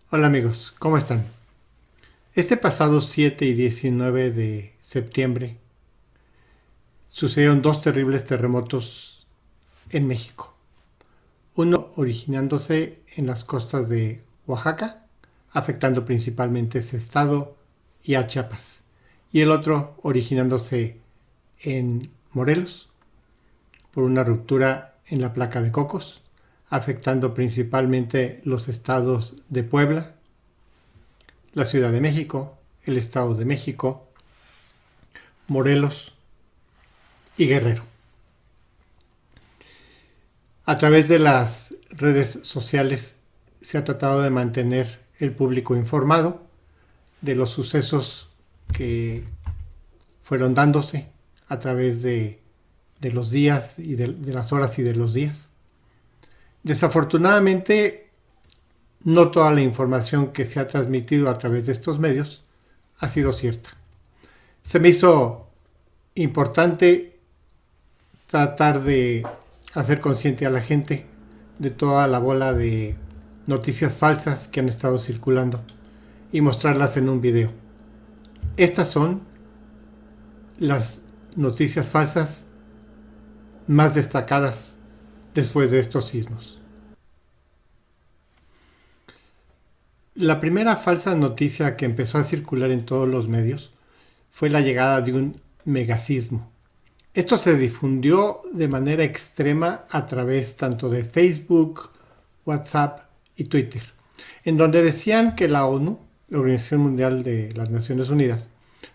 Hola amigos, ¿cómo están? Este pasado 7 y 19 de septiembre sucedieron dos terribles terremotos en México. Uno originándose en las costas de Oaxaca, afectando principalmente ese estado y a Chiapas. Y el otro originándose en Morelos, por una ruptura en la placa de Cocos, afectando principalmente los estados de Puebla, la Ciudad de México, el Estado de México, Morelos y Guerrero. A través de las redes sociales se ha tratado de mantener el público informado de los sucesos que fueron dándose a través de los días y de las horas y de los días. Desafortunadamente, no toda la información que se ha transmitido a través de estos medios ha sido cierta. Se me hizo importante tratar de hacer consciente a la gente de toda la bola de noticias falsas que han estado circulando y mostrarlas en un video. Estas son las noticias falsas más destacadas después de estos sismos. La primera falsa noticia que empezó a circular en todos los medios fue la llegada de un megasismo. Esto se difundió de manera extrema a través tanto de Facebook, WhatsApp y Twitter, en donde decían que la ONU, la Organización Mundial de las Naciones Unidas,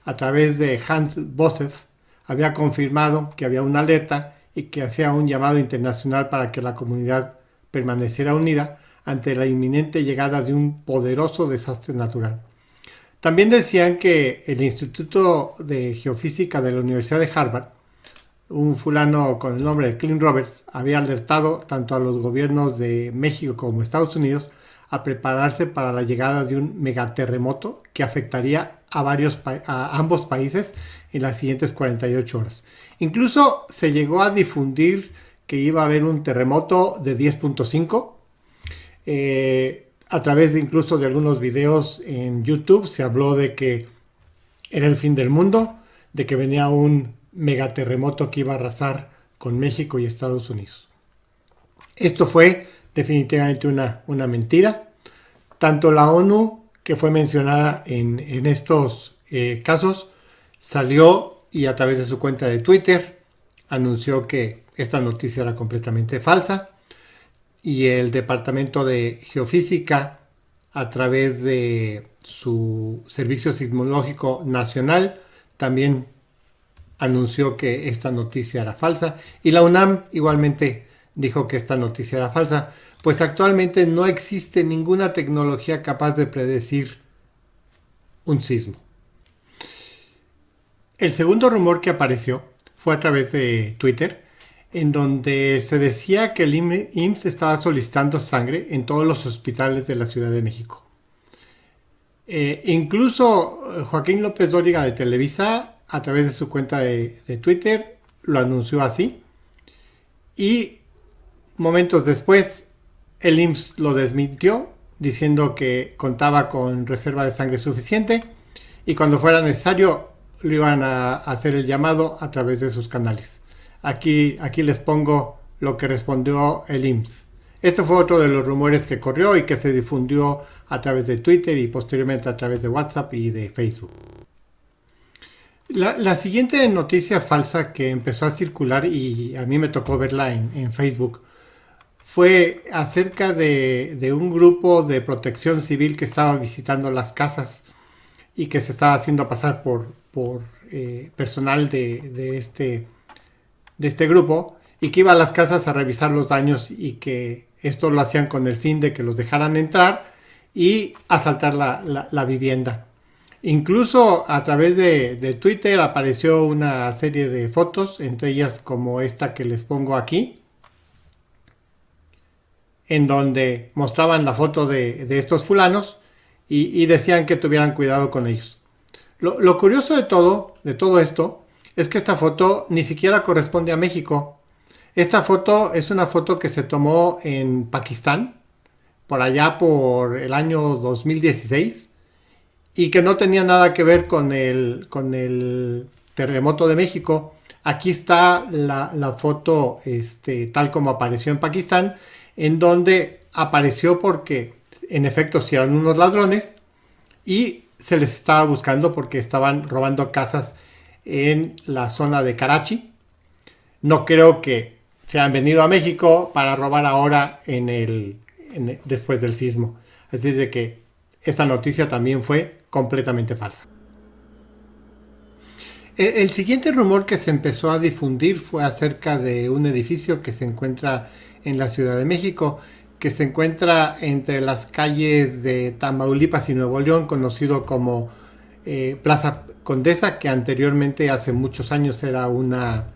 a través de Hans Bosef, había confirmado que había una alerta y que hacía un llamado internacional para que la comunidad permaneciera unida ante la inminente llegada de un poderoso desastre natural. También decían que el Instituto de Geofísica de la Universidad de Harvard, un fulano con el nombre de Clint Roberts, había alertado tanto a los gobiernos de México como Estados Unidos a prepararse para la llegada de un megaterremoto que afectaría a ambos países en las siguientes 48 horas. Incluso se llegó a difundir que iba a haber un terremoto de 10.5. A través de incluso de algunos videos en YouTube se habló de que era el fin del mundo, de que venía un megaterremoto que iba a arrasar con México y Estados Unidos. Esto fue definitivamente una mentira. Tanto la ONU, que fue mencionada en estos casos, salió y a través de su cuenta de Twitter anunció que esta noticia era completamente falsa. Y el Departamento de Geofísica, a través de su Servicio Sismológico Nacional, también anunció que esta noticia era falsa. Y la UNAM igualmente dijo que esta noticia era falsa, pues actualmente no existe ninguna tecnología capaz de predecir un sismo. El segundo rumor que apareció fue a través de Twitter, en donde se decía que el IMSS estaba solicitando sangre en todos los hospitales de la Ciudad de México. Incluso Joaquín López Dóriga de Televisa, a través de su cuenta de Twitter, lo anunció así. Y momentos después, el IMSS lo desmintió, diciendo que contaba con reserva de sangre suficiente y cuando fuera necesario lo iban a hacer el llamado a través de sus canales. Aquí les pongo lo que respondió el IMSS. Este fue otro de los rumores que corrió y que se difundió a través de Twitter y posteriormente a través de WhatsApp y de Facebook. La siguiente noticia falsa que empezó a circular y a mí me tocó verla en Facebook fue acerca de un grupo de protección civil que estaba visitando las casas y que se estaba haciendo pasar por personal de este grupo y que iba a las casas a revisar los daños y que esto lo hacían con el fin de que los dejaran entrar y asaltar la vivienda. Incluso a través de Twitter apareció una serie de fotos, entre ellas como esta que les pongo aquí, en donde mostraban la foto de estos fulanos y decían que tuvieran cuidado con ellos. Lo curioso de todo esto, es que esta foto ni siquiera corresponde a México. Esta foto es una foto que se tomó en Pakistán, por allá por el año 2016, y que no tenía nada que ver con el terremoto de México. Aquí está la foto tal como apareció en Pakistán, en donde apareció porque en efecto sí eran unos ladrones y se les estaba buscando porque estaban robando casas en la zona de Karachi. No creo que se han venido a México para robar ahora después del sismo. Así es de que esta noticia también fue completamente falsa. El siguiente rumor que se empezó a difundir fue acerca de un edificio que se encuentra en la Ciudad de México, que se encuentra entre las calles de Tamaulipas y Nuevo León, conocido como Plaza Condesa, que anteriormente, hace muchos años, era un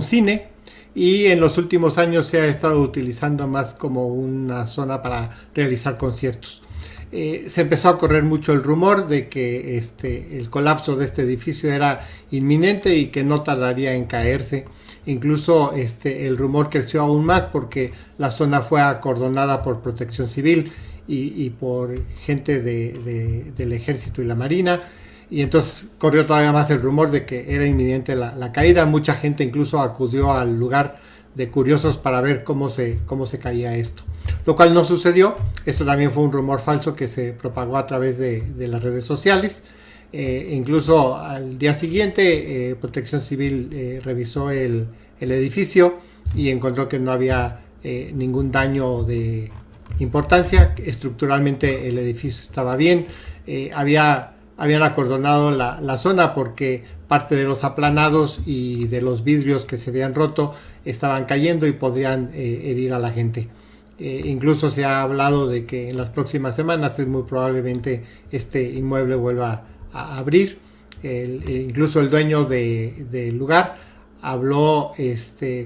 cine, y en los últimos años se ha estado utilizando más como una zona para realizar conciertos. Se empezó a correr mucho el rumor de que el colapso de este edificio era inminente y que no tardaría en caerse. Incluso el rumor creció aún más porque la zona fue acordonada por Protección Civil y por gente del Ejército y la Marina. Y entonces corrió todavía más el rumor de que era inminente la caída. Mucha gente incluso acudió al lugar de curiosos para ver cómo se caía esto. Lo cual no sucedió. Esto también fue un rumor falso que se propagó a través de las redes sociales. Incluso al día siguiente, Protección Civil revisó el edificio y encontró que no había ningún daño de importancia. Estructuralmente el edificio estaba bien. Habían acordonado la zona porque parte de los aplanados y de los vidrios que se habían roto estaban cayendo y podrían herir a la gente. Incluso se ha hablado de que en las próximas semanas es muy probablemente este inmueble vuelva a abrir. Incluso el dueño del lugar habló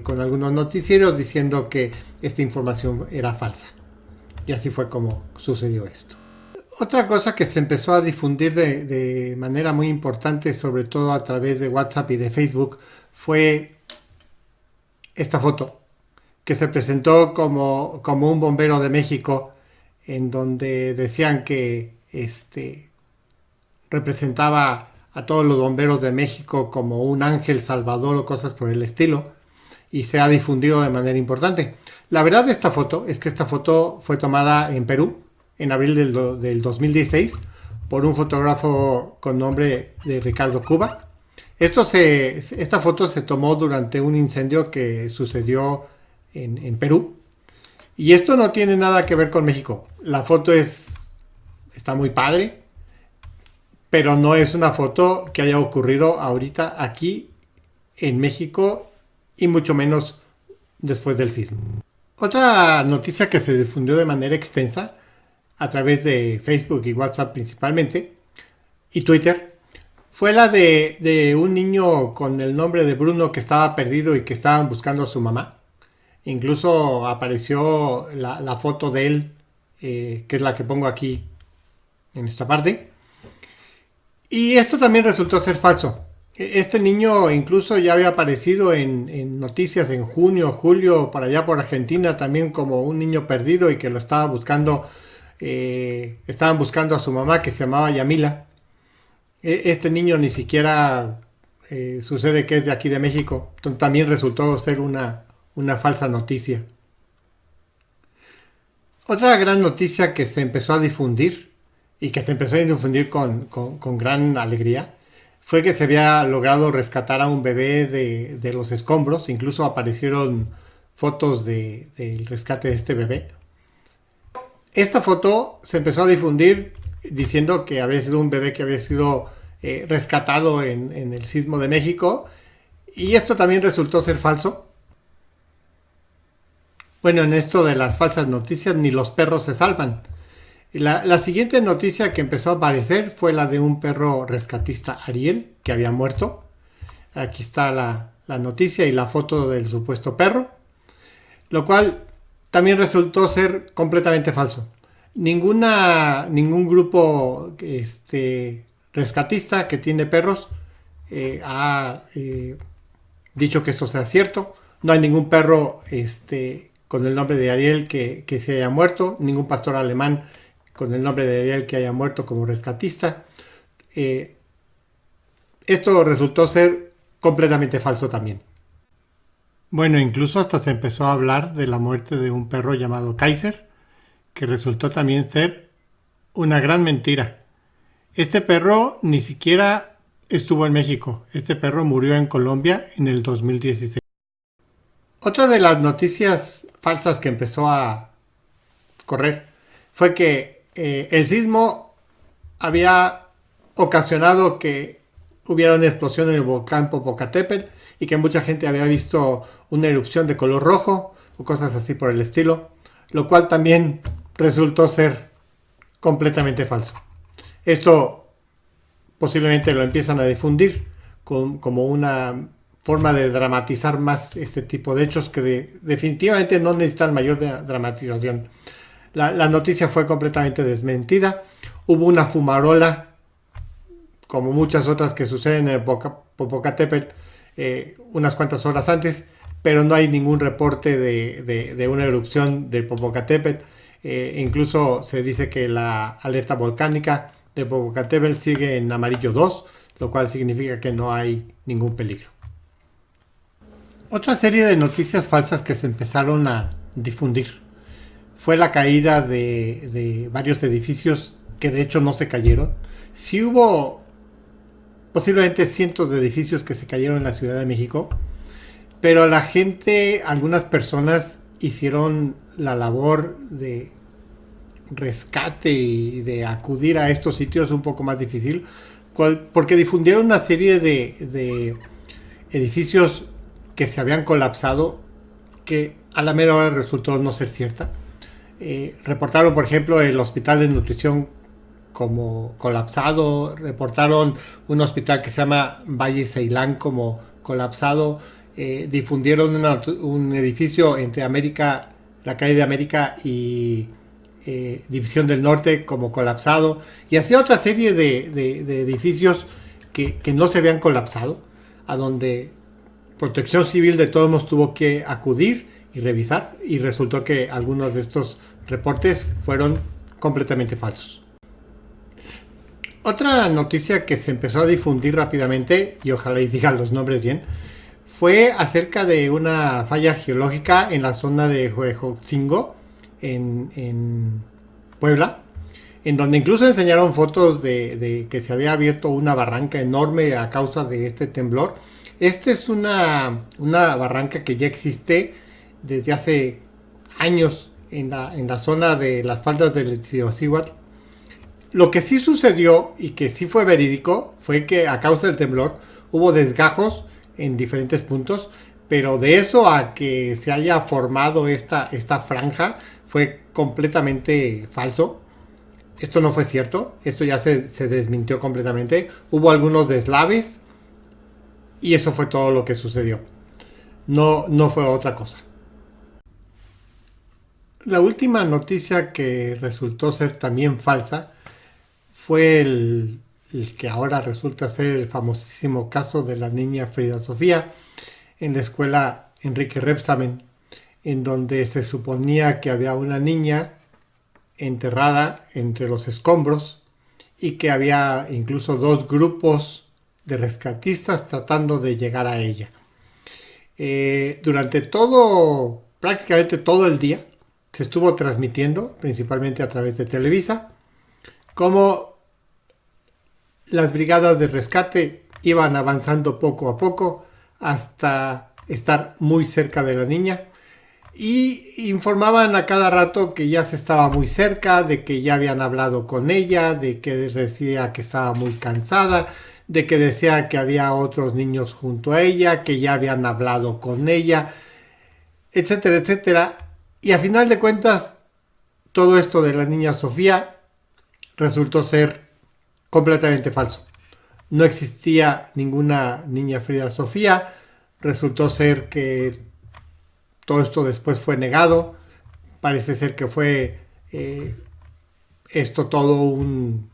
con algunos noticieros diciendo que esta información era falsa. Y así fue como sucedió esto. Otra cosa que se empezó a difundir de manera muy importante, sobre todo a través de WhatsApp y de Facebook, fue esta foto, que se presentó como un bombero de México, en donde decían que representaba a todos los bomberos de México como un ángel salvador o cosas por el estilo, y se ha difundido de manera importante. La verdad de esta foto es que esta foto fue tomada en Perú, en abril del 2016, por un fotógrafo con nombre de Ricardo Cuba. Esta foto se tomó durante un incendio que sucedió en Perú. Y esto no tiene nada que ver con México. La foto está muy padre, pero no es una foto que haya ocurrido ahorita aquí en México y mucho menos después del sismo. Otra noticia que se difundió de manera extensa a través de Facebook y WhatsApp principalmente, y Twitter, fue la de un niño con el nombre de Bruno que estaba perdido y que estaban buscando a su mamá. Incluso apareció la foto de él, que es la que pongo aquí en esta parte. Y esto también resultó ser falso. Este niño incluso ya había aparecido en noticias en junio, julio, para allá por Argentina, también como un niño perdido y que lo estaba buscando. Estaban buscando a su mamá, que se llamaba Yamila. Este niño ni siquiera sucede que es de aquí de México. Entonces, también resultó ser una falsa noticia. Otra gran noticia que se empezó a difundir y que se empezó a difundir con gran alegría fue que se había logrado rescatar a un bebé de los escombros. Incluso aparecieron fotos del rescate de este bebé. Esta foto se empezó a difundir diciendo que había sido un bebé que había sido rescatado en el sismo de México, y esto también resultó ser falso. Bueno, en esto de las falsas noticias ni los perros se salvan. La siguiente noticia que empezó a aparecer fue la de un perro rescatista, Ariel, que había muerto. Aquí está la noticia y la foto del supuesto perro, lo cual también resultó ser completamente falso. Ningún grupo rescatista que tiene perros ha dicho que esto sea cierto. No hay ningún perro con el nombre de Ariel que se haya muerto, ningún pastor alemán con el nombre de Ariel que haya muerto como rescatista. Eh, Esto resultó ser completamente falso también. Bueno, incluso hasta se empezó a hablar de la muerte de un perro llamado Kaiser, que resultó también ser una gran mentira. Este perro ni siquiera estuvo en México. Este perro murió en Colombia en el 2016. Otra de las noticias falsas que empezó a correr fue que el sismo había ocasionado que hubiera una explosión en el volcán Popocatépetl y que mucha gente había visto una erupción de color rojo o cosas así por el estilo, lo cual también resultó ser completamente falso. Esto posiblemente lo empiezan a difundir como una forma de dramatizar más este tipo de hechos que definitivamente no necesitan mayor dramatización. La noticia fue completamente desmentida. Hubo una fumarola, como muchas otras que suceden en el Popocatépetl, unas cuantas horas antes, pero no hay ningún reporte de una erupción del Popocatépetl. Incluso se dice que la alerta volcánica de Popocatépetl sigue en amarillo 2, lo cual significa que no hay ningún peligro. Otra serie de noticias falsas que se empezaron a difundir fue la caída de varios edificios que de hecho no se cayeron. Sí hubo posiblemente cientos de edificios que se cayeron en la Ciudad de México, pero la gente, algunas personas hicieron la labor de rescate y de acudir a estos sitios un poco más difícil, porque difundieron una serie de edificios que se habían colapsado, que a la mera hora resultó no ser cierta. Reportaron, por ejemplo, el hospital de nutrición como colapsado, reportaron un hospital que se llama Valle Ceilán como colapsado, difundieron un edificio entre América, la calle de América y División del Norte como colapsado, y así otra serie de edificios que no se habían colapsado, a donde Protección Civil de todos modos tuvo que acudir y revisar, y resultó que algunos de estos reportes fueron completamente falsos. Otra noticia que se empezó a difundir rápidamente, y ojalá y digan los nombres bien, fue acerca de una falla geológica en la zona de Huejotzingo, en Puebla, en donde incluso enseñaron fotos de que se había abierto una barranca enorme a causa de este temblor. Esta es una barranca que ya existe desde hace años en la zona de las faldas del Iztaccíhuatl. Lo que sí sucedió y que sí fue verídico fue que a causa del temblor hubo desgajos en diferentes puntos, pero de eso a que se haya formado esta franja fue completamente falso. Esto no fue cierto, esto ya se desmintió completamente. Hubo algunos deslaves y eso fue todo lo que sucedió. No fue otra cosa. La última noticia que resultó ser también falsa fue el que ahora resulta ser el famosísimo caso de la niña Frida Sofía en la escuela Enrique Rebsamen, en donde se suponía que había una niña enterrada entre los escombros y que había incluso dos grupos de rescatistas tratando de llegar a ella. Durante prácticamente todo el día, se estuvo transmitiendo, principalmente a través de Televisa, cómo las brigadas de rescate iban avanzando poco a poco hasta estar muy cerca de la niña y informaban a cada rato que ya se estaba muy cerca, de que ya habían hablado con ella, de que decía que estaba muy cansada, de que decía que había otros niños junto a ella, que ya habían hablado con ella, etcétera, etcétera. Y a final de cuentas, todo esto de la niña Sofía resultó ser completamente falso. No existía ninguna niña Frida Sofía. Resultó ser que todo esto después fue negado. Parece ser que fue esto todo un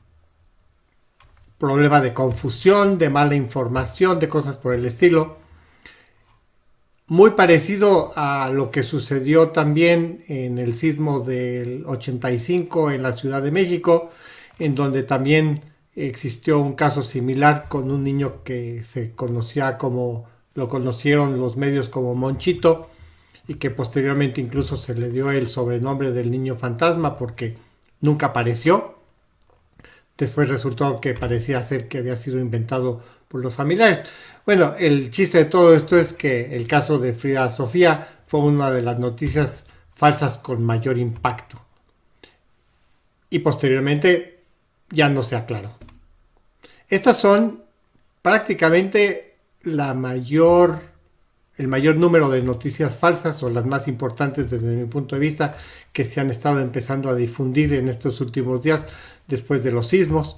problema de confusión, de mala información, de cosas por el estilo. Muy parecido a lo que sucedió también en el sismo del 85 en la Ciudad de México, en donde también existió un caso similar con un niño que se conocía como, lo conocieron los medios como Monchito, y que posteriormente incluso se le dio el sobrenombre del niño fantasma porque nunca apareció. Después resultó que parecía ser que había sido inventado por los familiares. Bueno, el chiste de todo esto es que el caso de Frida Sofía fue una de las noticias falsas con mayor impacto. Y posteriormente ya no se aclaró. Estas son prácticamente el mayor número de noticias falsas o las más importantes desde mi punto de vista que se han estado empezando a difundir en estos últimos días después de los sismos.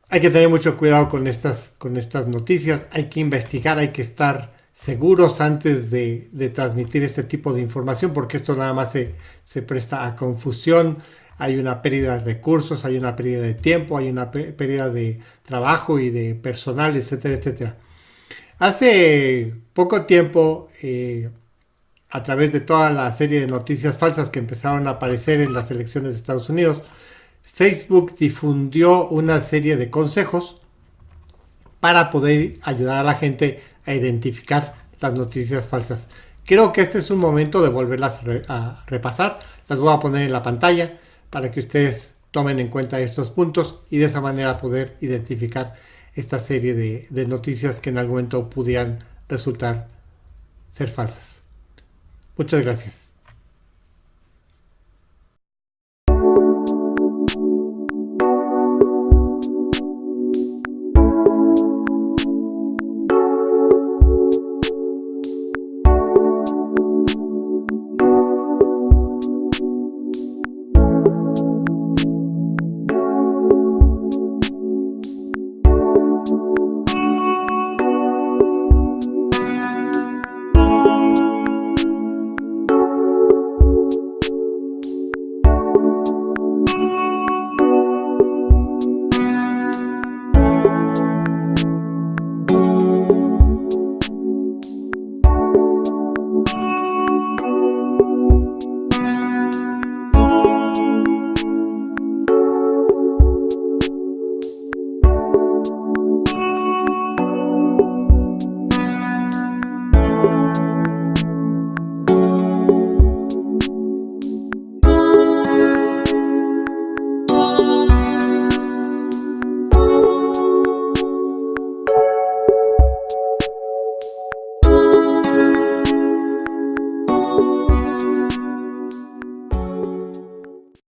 Hay que tener mucho cuidado con estas noticias, hay que investigar, hay que estar seguros antes de transmitir este tipo de información porque esto nada más se presta a confusión, hay una pérdida de recursos, hay una pérdida de tiempo, hay una pérdida de trabajo y de personal, etcétera, etcétera. Hace poco tiempo, a través de toda la serie de noticias falsas que empezaron a aparecer en las elecciones de Estados Unidos, Facebook difundió una serie de consejos para poder ayudar a la gente a identificar las noticias falsas. Creo que este es un momento de volverlas a repasar. Las voy a poner en la pantalla para que ustedes tomen en cuenta estos puntos y de esa manera poder identificar esta serie de noticias que en algún momento pudieran resultar ser falsas. Muchas gracias.